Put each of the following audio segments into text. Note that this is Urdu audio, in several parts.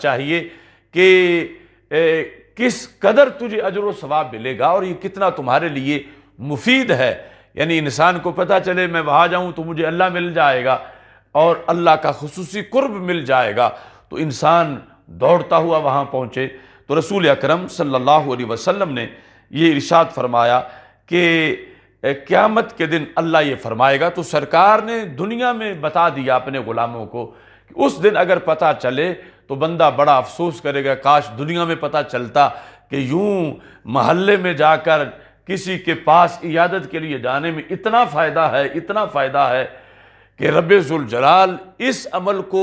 چاہیے کہ کس قدر تجھے اجر و ثواب ملے گا اور یہ کتنا تمہارے لیے مفید ہے. یعنی انسان کو پتہ چلے میں وہاں جاؤں تو مجھے اللہ مل جائے گا اور اللہ کا خصوصی قرب مل جائے گا، تو انسان دوڑتا ہوا وہاں پہنچے. تو رسول اکرم صلی اللہ علیہ وسلم نے یہ ارشاد فرمایا کہ قیامت کے دن اللہ یہ فرمائے گا. تو سرکار نے دنیا میں بتا دیا اپنے غلاموں کو کہ اس دن اگر پتہ چلے تو بندہ بڑا افسوس کرے گا، کاش دنیا میں پتہ چلتا کہ یوں محلے میں جا کر کسی کے پاس عیادت کے لیے جانے میں اتنا فائدہ ہے کہ رب ذوالجلال اس عمل کو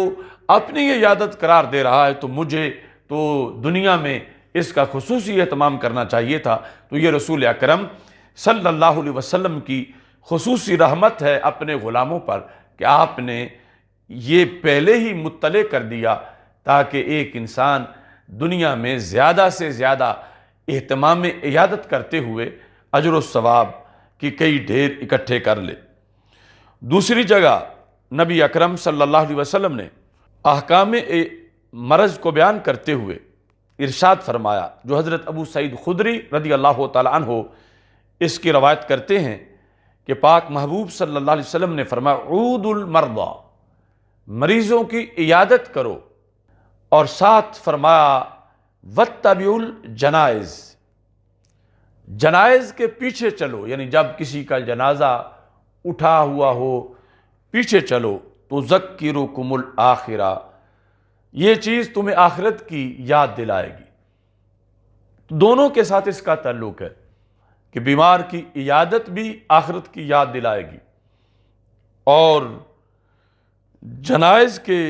اپنی عیادت قرار دے رہا ہے، تو مجھے تو دنیا میں اس کا خصوصی اہتمام کرنا چاہیے تھا. تو یہ رسول اکرم صلی اللہ علیہ وسلم کی خصوصی رحمت ہے اپنے غلاموں پر کہ آپ نے یہ پہلے ہی مطلع کر دیا تاکہ ایک انسان دنیا میں زیادہ سے زیادہ اہتمام عیادت کرتے ہوئے اجر و ثواب کی کئی ڈھیر اکٹھے کر لے. دوسری جگہ نبی اکرم صلی اللہ علیہ وسلم نے احکام مرض کو بیان کرتے ہوئے ارشاد فرمایا، جو حضرت ابو سعید خدری رضی اللہ تعالیٰ عنہ اس کی روایت کرتے ہیں کہ پاک محبوب صلی اللہ علیہ وسلم نے فرمایا عود المرضى، مریضوں کی عیادت کرو، اور ساتھ فرمایا واتبعوا الجنائز، جنائز کے پیچھے چلو، یعنی جب کسی کا جنازہ اٹھا ہوا ہو پیچھے چلو. تو ذکرکم الآخرہ، یہ چیز تمہیں آخرت کی یاد دلائے گی. دونوں کے ساتھ اس کا تعلق ہے کہ بیمار کی عیادت بھی آخرت کی یاد دلائے گی اور جنائز کے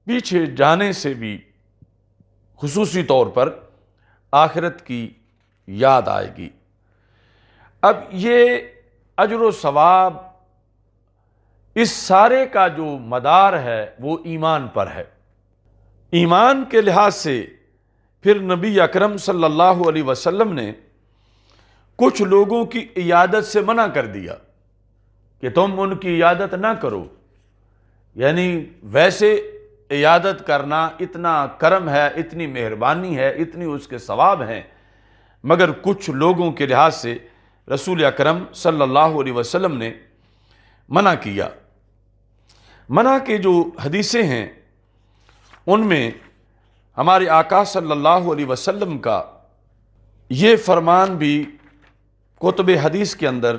پیچھے جانے سے بھی خصوصی طور پر آخرت کی یاد آئے گی. اب یہ اجر و ثواب اس سارے کا جو مدار ہے وہ ایمان پر ہے. ایمان کے لحاظ سے پھر نبی اکرم صلی اللہ علیہ وسلم نے کچھ لوگوں کی عیادت سے منع کر دیا کہ تم ان کی عیادت نہ کرو. یعنی ویسے عیادت کرنا اتنا کرم ہے، اتنی مہربانی ہے، اتنی اس کے ثواب ہیں، مگر کچھ لوگوں کے لحاظ سے رسول اکرم صلی اللہ علیہ وسلم نے منع کیا. منع کے جو حدیثیں ہیں ان میں ہمارے آقا صلی اللہ علیہ وسلم کا یہ فرمان بھی کتب حدیث کے اندر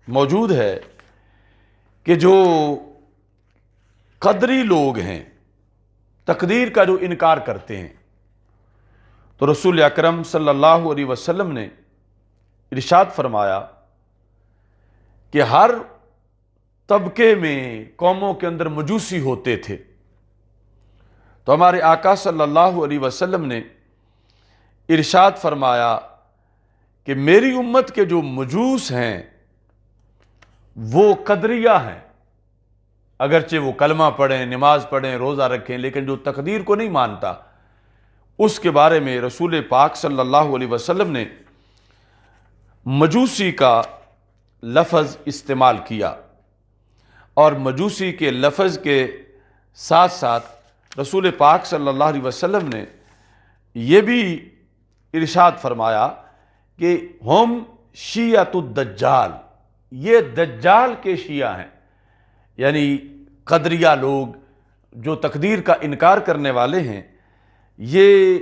موجود ہے کہ جو قدری لوگ ہیں، تقدیر کا جو انکار کرتے ہیں، تو رسول اکرم صلی اللہ علیہ وسلم نے ارشاد فرمایا کہ ہر طبقے میں قوموں کے اندر مجوسی ہوتے تھے. تو ہمارے آقا صلی اللہ علیہ وسلم نے ارشاد فرمایا کہ میری امت کے جو مجوس ہیں وہ قدریہ ہیں، اگرچہ وہ کلمہ پڑھیں، نماز پڑھیں، روزہ رکھیں، لیکن جو تقدیر کو نہیں مانتا، اس کے بارے میں رسول پاک صلی اللہ علیہ وسلم نے مجوسی کا لفظ استعمال کیا. اور مجوسی کے لفظ کے ساتھ ساتھ رسول پاک صلی اللہ علیہ وسلم نے یہ بھی ارشاد فرمایا کہ ہم شیعۃ الدجال، یہ دجال کے شیعہ ہیں. یعنی قدریہ لوگ جو تقدیر کا انکار کرنے والے ہیں، یہ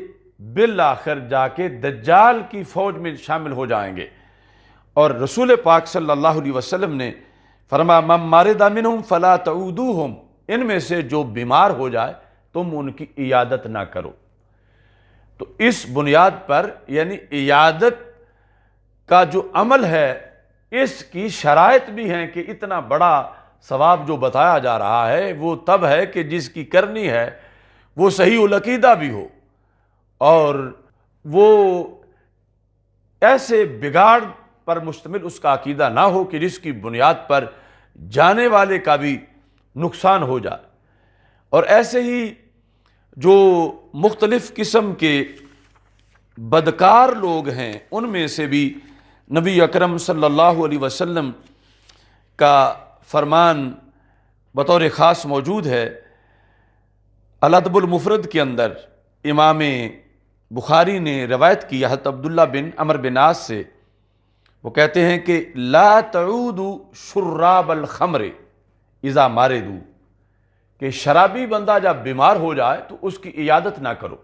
بالآخر جا کے دجال کی فوج میں شامل ہو جائیں گے. اور رسول پاک صلی اللہ علیہ وسلم نے فرمایا من مرض منہم فلا تعودوہم، ان میں سے جو بیمار ہو جائے تم ان کی عیادت نہ کرو. تو اس بنیاد پر یعنی عیادت کا جو عمل ہے اس کی شرائط بھی ہیں کہ اتنا بڑا ثواب جو بتایا جا رہا ہے وہ تب ہے کہ جس کی کرنی ہے وہ صحیح العقیدہ بھی ہو اور وہ ایسے بگاڑ پر مشتمل اس کا عقیدہ نہ ہو کہ جس کی بنیاد پر جانے والے کا بھی نقصان ہو جائے. اور ایسے ہی جو مختلف قسم کے بدکار لوگ ہیں ان میں سے بھی نبی اکرم صلی اللہ علیہ وسلم کا فرمان بطور خاص موجود ہے. الادب المفرد کے اندر امام بخاری نے روایت کی حضرت عبداللہ بن عمر بن عاص سے، وہ کہتے ہیں کہ لا تعودوا شراب الخمر اذا مارضوا، کہ شرابی بندہ جب بیمار ہو جائے تو اس کی عیادت نہ کرو۔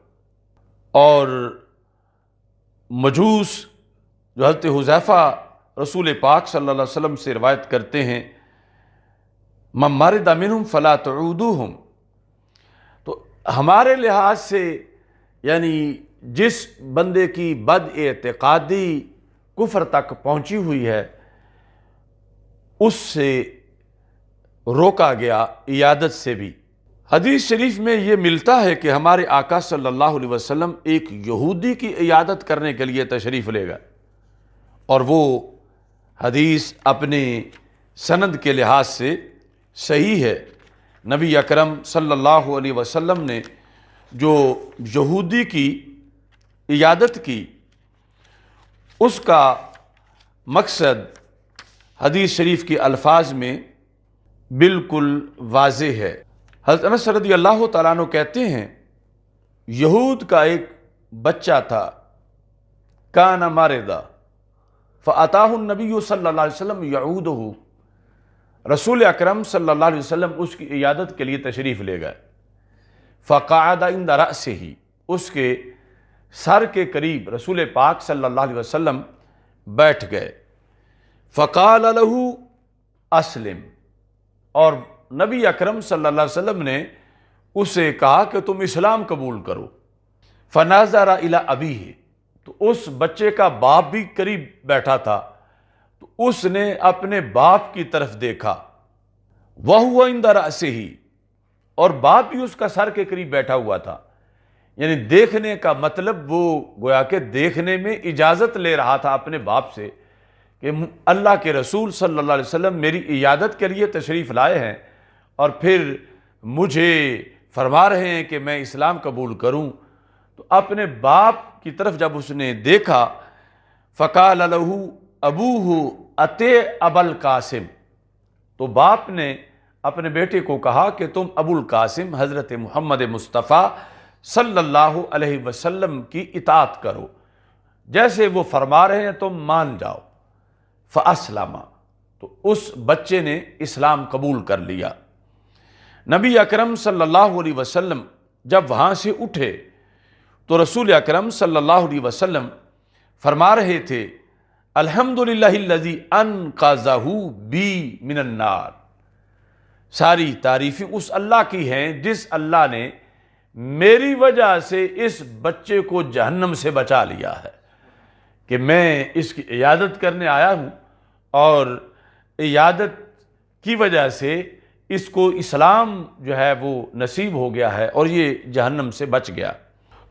اور مجوس جو حضرت حذیفہ رسول پاک صلی اللہ علیہ وسلم سے روایت کرتے ہیں من مرض منہم فلا تعودوہم، تو ہمارے لحاظ سے یعنی جس بندے کی بد اعتقادی کفر تک پہنچی ہوئی ہے اس سے روکا گیا عیادت سے بھی۔ حدیث شریف میں یہ ملتا ہے کہ ہمارے آقا صلی اللہ علیہ وسلم ایک یہودی کی عیادت کرنے کے لیے تشریف لے گئے، اور وہ حدیث اپنے سند کے لحاظ سے صحیح ہے۔ نبی اکرم صلی اللہ علیہ وسلم نے جو یہودی کی عیادت کی اس کا مقصد حدیث شریف کے الفاظ میں بالکل واضح ہے۔ حضرت انس رضی اللہ تعالیٰ عنہ کہتے ہیں یہود کا ایک بچہ تھا کان ماردا فاتاہ النبی صلی اللہ علیہ وسلم یعودہ، رسول اکرم صلی اللہ علیہ وسلم اس کی عیادت کے لیے تشریف لے گئے۔ فقعد عند رأسہ، اس کے سر کے قریب رسول پاک صلی اللہ علیہ وسلم بیٹھ گئے۔ فقال له اسلم، اور نبی اکرم صلی اللہ علیہ وسلم نے اسے کہا کہ تم اسلام قبول کرو۔ فنظر الی ابیہ، تو اس بچے کا باپ بھی قریب بیٹھا تھا، تو اس نے اپنے باپ کی طرف دیکھا، وَهُوَ عِنْدَ رَأْسِهِ، اور باپ بھی اس کا سر کے قریب بیٹھا ہوا تھا۔ یعنی دیکھنے کا مطلب وہ گویا کہ دیکھنے میں اجازت لے رہا تھا اپنے باپ سے کہ اللہ کے رسول صلی اللہ علیہ وسلم میری عیادت کے لیے تشریف لائے ہیں اور پھر مجھے فرما رہے ہیں کہ میں اسلام قبول کروں۔ تو اپنے باپ کی طرف جب اس نے دیکھا، فقال له ابوہ اطع ابا القاسم، تو باپ نے اپنے بیٹے کو کہا کہ تم ابو القاسم حضرت محمد مصطفیٰ صلی اللہ علیہ وسلم کی اطاعت کرو، جیسے وہ فرما رہے ہیں تم مان جاؤ۔ فاسلم، تو اس بچے نے اسلام قبول کر لیا۔ نبی اکرم صلی اللہ علیہ وسلم جب وہاں سے اٹھے تو رسول اکرم صلی اللہ علیہ وسلم فرما رہے تھے الحمدللہ الذی انقذہ بی من النار، ساری تعریفیں اس اللہ کی ہیں جس اللہ نے میری وجہ سے اس بچے کو جہنم سے بچا لیا ہے، کہ میں اس کی عیادت کرنے آیا ہوں اور عیادت کی وجہ سے اس کو اسلام جو ہے وہ نصیب ہو گیا ہے اور یہ جہنم سے بچ گیا۔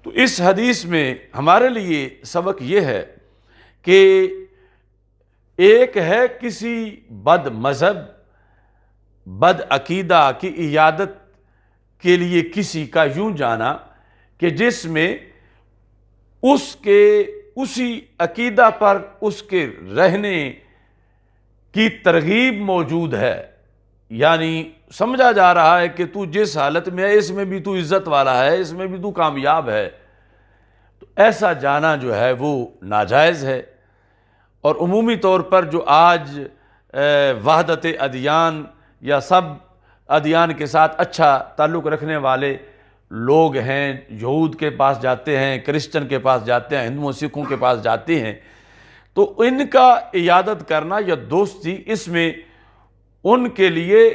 تو اس حدیث میں ہمارے لیے سبق یہ ہے کہ ایک ہے کسی بد مذہب بد عقیدہ کی عیادت کے لیے کسی کا یوں جانا کہ جس میں اس کے اسی عقیدہ پر اس کے رہنے کی ترغیب موجود ہے، یعنی سمجھا جا رہا ہے کہ تو جس حالت میں ہے اس میں بھی تو عزت والا ہے، اس میں بھی تو کامیاب ہے، تو ایسا جانا جو ہے وہ ناجائز ہے۔ اور عمومی طور پر جو آج وحدت ادیان یا سب ادیان کے ساتھ اچھا تعلق رکھنے والے لوگ ہیں، یہود کے پاس جاتے ہیں، کرسچن کے پاس جاتے ہیں، ہندوؤں سکھوں کے پاس جاتے ہیں، تو ان کا عیادت کرنا یا دوستی اس میں ان کے لیے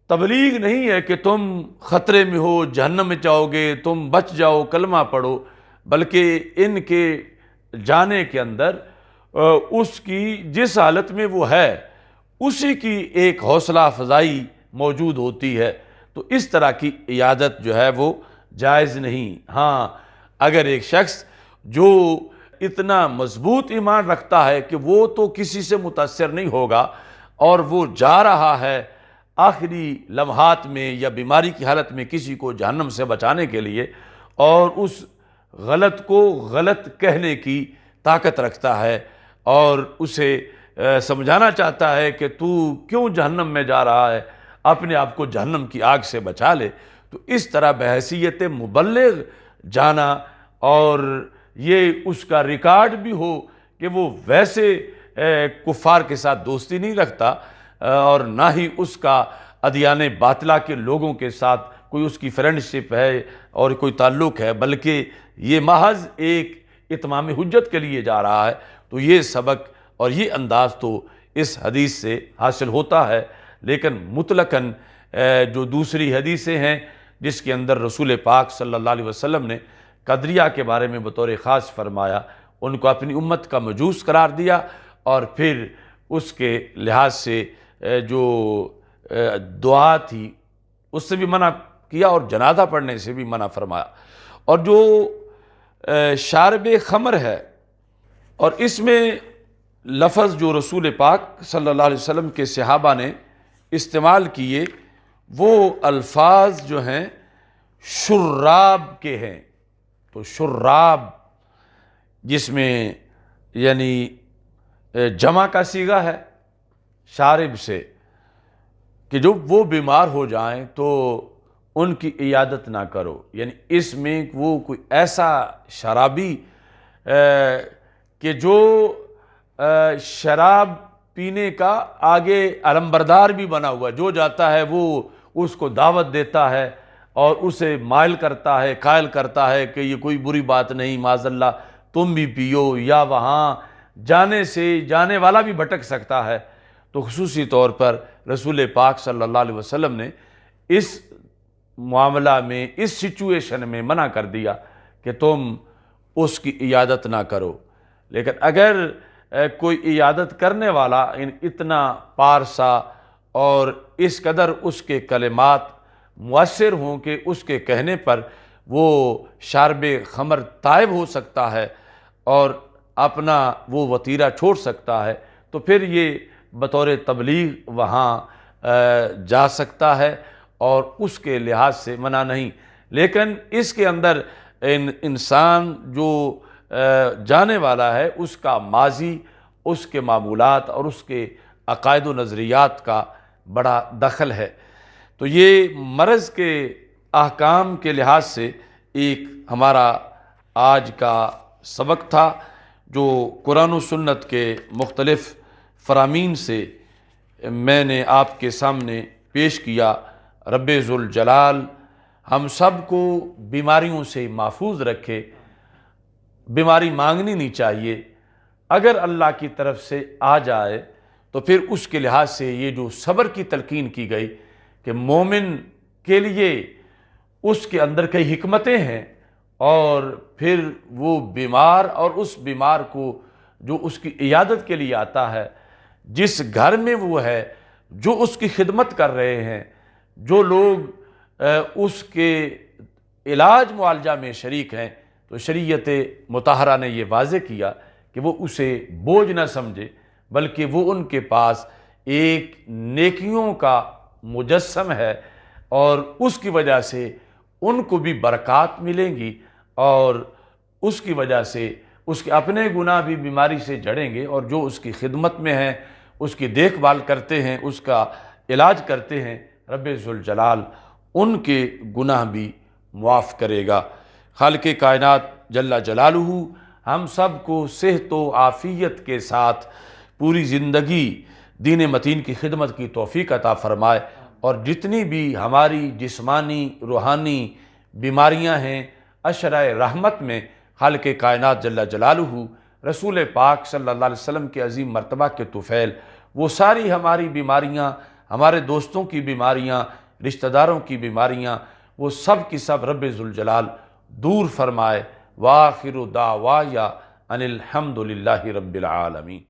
تبلیغ نہیں ہے کہ تم خطرے میں ہو، جہنم میں جاؤ گے، تم بچ جاؤ، کلمہ پڑھو، بلکہ ان کے جانے کے اندر اس کی جس حالت میں وہ ہے اسی کی ایک حوصلہ افزائی موجود ہوتی ہے۔ تو اس طرح کی عیادت جو ہے وہ جائز نہیں۔ ہاں، اگر ایک شخص جو اتنا مضبوط ایمان رکھتا ہے کہ وہ تو کسی سے متاثر نہیں ہوگا اور وہ جا رہا ہے آخری لمحات میں یا بیماری کی حالت میں کسی کو جہنم سے بچانے کے لیے، اور اس غلط کو غلط کہنے کی طاقت رکھتا ہے اور اسے سمجھانا چاہتا ہے کہ تو کیوں جہنم میں جا رہا ہے، اپنے آپ کو جہنم کی آگ سے بچا لے، تو اس طرح بحیثیت مبلغ جانا، اور یہ اس کا ریکارڈ بھی ہو کہ وہ ویسے کفار کے ساتھ دوستی نہیں رکھتا، اور نہ ہی اس کا ادیان باطلہ کے لوگوں کے ساتھ کوئی اس کی فرینڈشپ ہے اور کوئی تعلق ہے، بلکہ یہ محض ایک اتمام حجت کے لیے جا رہا ہے۔ تو یہ سبق اور یہ انداز تو اس حدیث سے حاصل ہوتا ہے، لیکن مطلقاً جو دوسری حدیثیں ہیں جس کے اندر رسول پاک صلی اللہ علیہ وسلم نے قدریہ کے بارے میں بطور خاص فرمایا، ان کو اپنی امت کا مجوس قرار دیا، اور پھر اس کے لحاظ سے جو دعا تھی اس سے بھی منع کیا، اور جنازہ پڑھنے سے بھی منع فرمایا۔ اور جو شارب خمر ہے، اور اس میں لفظ جو رسول پاک صلی اللہ علیہ وسلم کے صحابہ نے استعمال کیے وہ الفاظ جو ہیں شراب کے ہیں۔ تو شراب جس میں یعنی جمع کا صیغہ ہے شارب سے، کہ جو وہ بیمار ہو جائیں تو ان کی عیادت نہ کرو، یعنی اس میں وہ کوئی ایسا شرابی کہ جو شراب پینے کا آگے علمبردار بھی بنا ہوا، جو جاتا ہے وہ اس کو دعوت دیتا ہے اور اسے مائل کرتا ہے، قائل کرتا ہے کہ یہ کوئی بری بات نہیں، معاذ اللہ تم بھی پیو، یا وہاں جانے سے جانے والا بھی بھٹک سکتا ہے۔ تو خصوصی طور پر رسول پاک صلی اللہ علیہ وسلم نے اس معاملہ میں، اس سچویشن میں منع کر دیا کہ تم اس کی عیادت نہ کرو۔ لیکن اگر کوئی عیادت کرنے والا اتنا پارسا اور اس قدر اس کے کلمات مؤثر ہوں کہ اس کے کہنے پر وہ شارب خمر تائب ہو سکتا ہے اور اپنا وہ وطیرہ چھوڑ سکتا ہے، تو پھر یہ بطور تبلیغ وہاں جا سکتا ہے اور اس کے لحاظ سے منع نہیں۔ لیکن اس کے اندر انسان جو جانے والا ہے اس کا ماضی، اس کے معمولات اور اس کے عقائد و نظریات کا بڑا دخل ہے۔ تو یہ مرض کے احکام کے لحاظ سے ایک ہمارا آج کا سبق تھا جو قرآن و سنت کے مختلف فرامین سے میں نے آپ کے سامنے پیش کیا۔ رب ذوالجلال ہم سب کو بیماریوں سے محفوظ رکھے۔ بیماری مانگنی نہیں چاہیے، اگر اللہ کی طرف سے آ جائے تو پھر اس کے لحاظ سے یہ جو صبر کی تلقین کی گئی کہ مومن کے لیے اس کے اندر کئی حکمتیں ہیں، اور پھر وہ بیمار اور اس بیمار کو جو اس کی عیادت کے لیے آتا ہے، جس گھر میں وہ ہے، جو اس کی خدمت کر رہے ہیں، جو لوگ اس کے علاج معالجہ میں شریک ہیں، تو شریعت مطہرہ نے یہ واضح کیا کہ وہ اسے بوجھ نہ سمجھے، بلکہ وہ ان کے پاس ایک نیکیوں کا مجسم ہے، اور اس کی وجہ سے ان کو بھی برکات ملیں گی، اور اس کی وجہ سے اس کے اپنے گناہ بھی بیماری سے جڑیں گے، اور جو اس کی خدمت میں ہیں، اس کی دیکھ بھال کرتے ہیں، اس کا علاج کرتے ہیں، رب ذوالجلال ان کے گناہ بھی معاف کرے گا۔ خالق کائنات جل جلالہ ہم سب کو صحت و عافیت کے ساتھ پوری زندگی دین متین کی خدمت کی توفیق عطا فرمائے، اور جتنی بھی ہماری جسمانی روحانی بیماریاں ہیں عشرۂ رحمت میں خالق کائنات جل جلالہ رسول پاک صلی اللہ علیہ وسلم کے عظیم مرتبہ کے طفیل وہ ساری ہماری بیماریاں، ہمارے دوستوں کی بیماریاں، رشتہ داروں کی بیماریاں، وہ سب کی سب رب ذوالجلال دور فرمائے۔ وآخر دعوایا ان الحمد للہ رب العالمین۔